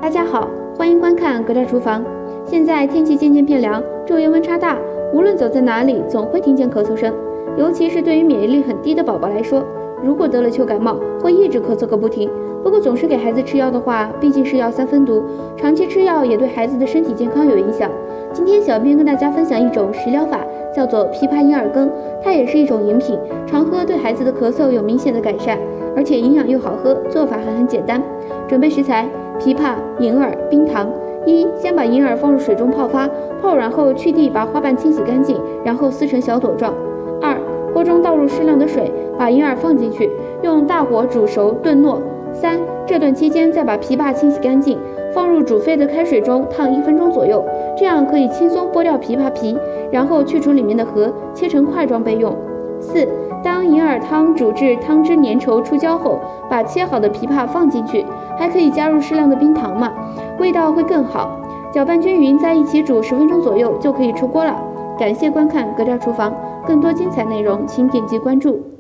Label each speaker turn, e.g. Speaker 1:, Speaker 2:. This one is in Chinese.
Speaker 1: 大家好，欢迎观看格调厨房。现在天气渐渐变凉，昼夜温差大，无论走在哪里，总会听见咳嗽声。尤其是对于免疫力很低的宝宝来说，如果得了秋感冒，会一直咳嗽个不停。不过总是给孩子吃药的话，毕竟是药三分毒，长期吃药也对孩子的身体健康有影响。今天小编跟大家分享一种食疗法，叫做枇杷银耳羹，它也是一种饮品，常喝对孩子的咳嗽有明显的改善，而且营养又好喝，做法还很简单。准备食材：枇杷、银耳、冰糖。先把银耳放入水中泡发，泡软后去蒂，把花瓣清洗干净，然后撕成小朵状。锅中倒入适量的水，把银耳放进去，用大火煮熟炖糯。这段期间再把枇杷清洗干净，放入煮沸的开水中烫1分钟左右，这样可以轻松剥掉枇杷皮，然后去除里面的核，切成块状备用。当银耳汤煮至汤汁粘稠出胶后，把切好的枇杷放进去，还可以加入适量的冰糖嘛，味道会更好。搅拌均匀，在一起煮10分钟左右就可以出锅了。感谢观看格调厨房，更多精彩内容请点击关注。